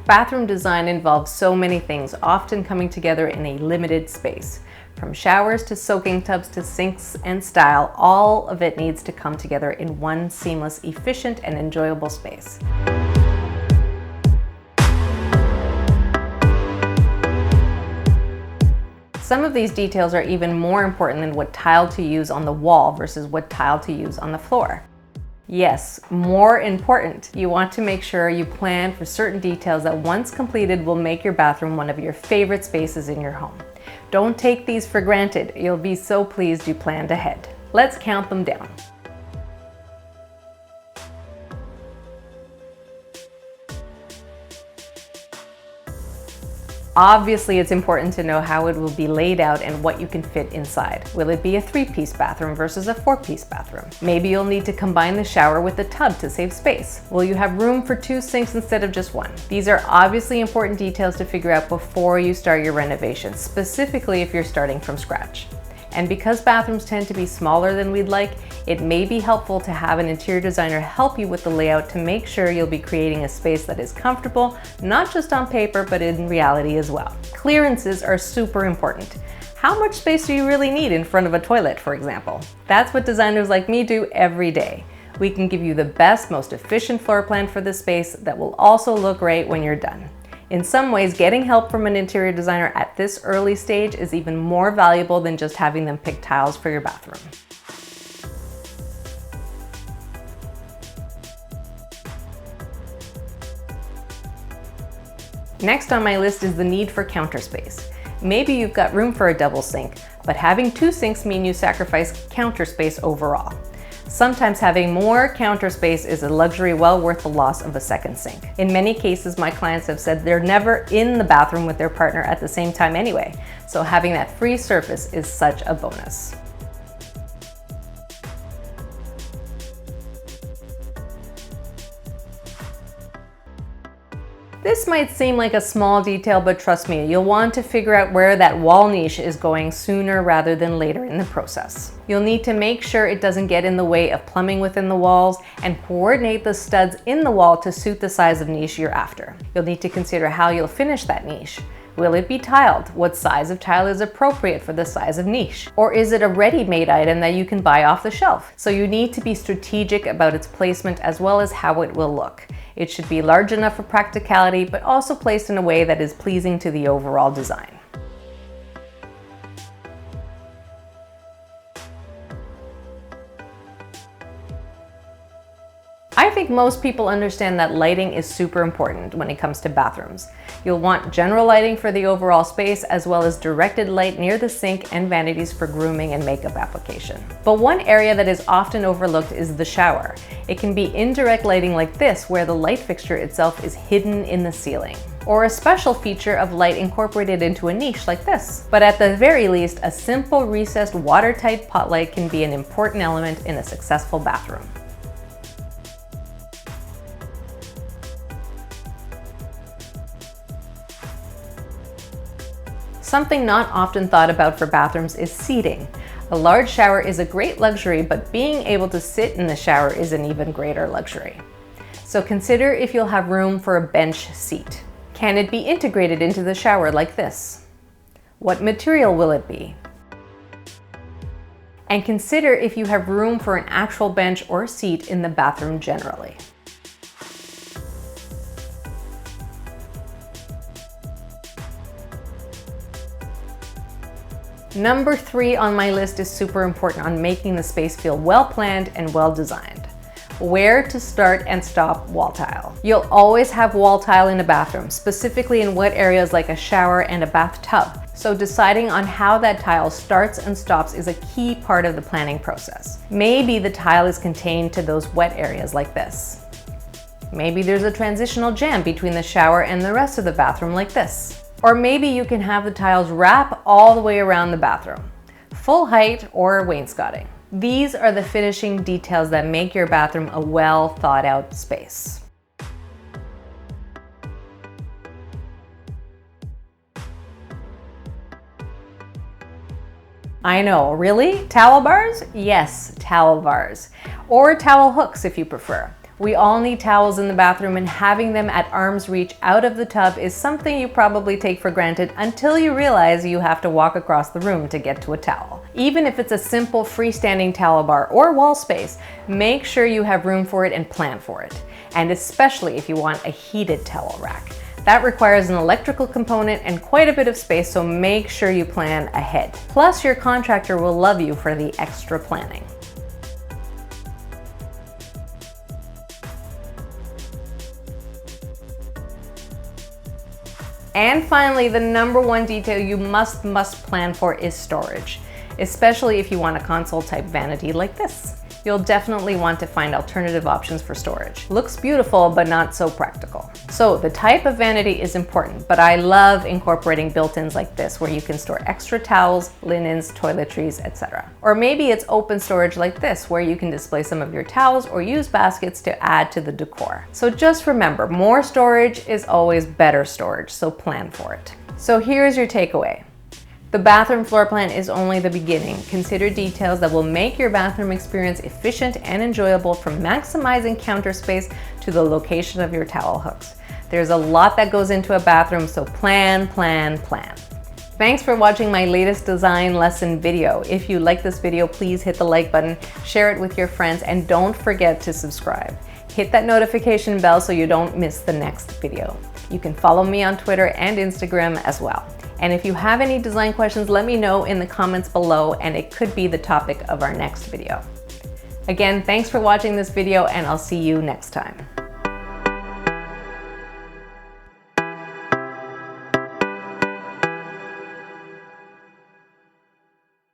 Bathroom design involves so many things, often coming together in a limited space. From showers to soaking tubs to sinks and style, all of it needs to come together in one seamless, efficient, and enjoyable space. Some of these details are even more important than what tile to use on the wall versus what tile to use on the floor. Yes, more important. You want to make sure you plan for certain details that once completed will make your bathroom one of your favorite spaces in your home. Don't take these for granted. You'll be so pleased you planned ahead. Let's count them down. Obviously, it's important to know how it will be laid out and what you can fit inside. Will it be a 3-piece bathroom versus a 4-piece bathroom? Maybe you'll need to combine the shower with the tub to save space. Will you have room for 2 sinks instead of just 1? These are obviously important details to figure out before you start your renovation, specifically if you're starting from scratch. And because bathrooms tend to be smaller than we'd like, it may be helpful to have an interior designer help you with the layout to make sure you'll be creating a space that is comfortable, not just on paper, but in reality as well. Clearances are super important. How much space do you really need in front of a toilet, for example? That's what designers like me do every day. We can give you the best, most efficient floor plan for this space that will also look great when you're done. In some ways, getting help from an interior designer at this early stage is even more valuable than just having them pick tiles for your bathroom. Next on my list is the need for counter space. Maybe you've got room for a double sink, but having 2 sinks mean you sacrifice counter space overall. Sometimes having more counter space is a luxury well worth the loss of a second sink. In many cases, my clients have said they're never in the bathroom with their partner at the same time anyway, so having that free surface is such a bonus. This might seem like a small detail, but trust me, you'll want to figure out where that wall niche is going sooner rather than later in the process. You'll need to make sure it doesn't get in the way of plumbing within the walls and coordinate the studs in the wall to suit the size of niche you're after. You'll need to consider how you'll finish that niche. Will it be tiled? What size of tile is appropriate for the size of niche? Or is it a ready-made item that you can buy off the shelf? So you need to be strategic about its placement as well as how it will look. It should be large enough for practicality, but also placed in a way that is pleasing to the overall design. I think most people understand that lighting is super important when it comes to bathrooms. You'll want general lighting for the overall space as well as directed light near the sink and vanities for grooming and makeup application. But one area that is often overlooked is the shower. It can be indirect lighting like this, where the light fixture itself is hidden in the ceiling, or a special feature of light incorporated into a niche like this. But at the very least, a simple recessed watertight pot light can be an important element in a successful bathroom. Something not often thought about for bathrooms is seating. A large shower is a great luxury, but being able to sit in the shower is an even greater luxury. So consider if you'll have room for a bench seat. Can it be integrated into the shower like this? What material will it be? And consider if you have room for an actual bench or seat in the bathroom generally. Number 3 on my list is super important on making the space feel well planned and well designed. Where to start and stop wall tile. You'll always have wall tile in a bathroom, specifically in wet areas like a shower and a bathtub. So deciding on how that tile starts and stops is a key part of the planning process. Maybe the tile is contained to those wet areas like this. Maybe there's a transitional jamb between the shower and the rest of the bathroom like this. Or maybe you can have the tiles wrap all the way around the bathroom, full height or wainscoting. These are the finishing details that make your bathroom a well thought out space. I know, really? Towel bars? Yes, towel bars. Or towel hooks if you prefer. We all need towels in the bathroom, and having them at arm's reach out of the tub is something you probably take for granted until you realize you have to walk across the room to get to a towel. Even if it's a simple freestanding towel bar or wall space, make sure you have room for it and plan for it. And especially if you want a heated towel rack. That requires an electrical component and quite a bit of space, so make sure you plan ahead. Plus, your contractor will love you for the extra planning. And finally, the number one detail you must plan for is storage, especially if you want a console type vanity like this. You'll definitely want to find alternative options for storage. Looks beautiful, but not so practical. So the type of vanity is important, but I love incorporating built-ins like this where you can store extra towels, linens, toiletries, etc. Or maybe it's open storage like this where you can display some of your towels or use baskets to add to the decor. So just remember, more storage is always better storage, so plan for it. So here's your takeaway. The bathroom floor plan is only the beginning. Consider details that will make your bathroom experience efficient and enjoyable, from maximizing counter space to the location of your towel hooks. There's a lot that goes into a bathroom, so plan. Thanks for watching my latest design lesson video. If you like this video, please hit the like button, share it with your friends, and don't forget to subscribe. Hit that notification bell so you don't miss the next video. You can follow me on Twitter and Instagram as well. And if you have any design questions, let me know in the comments below, and it could be the topic of our next video. Again, thanks for watching this video, and I'll see you next time.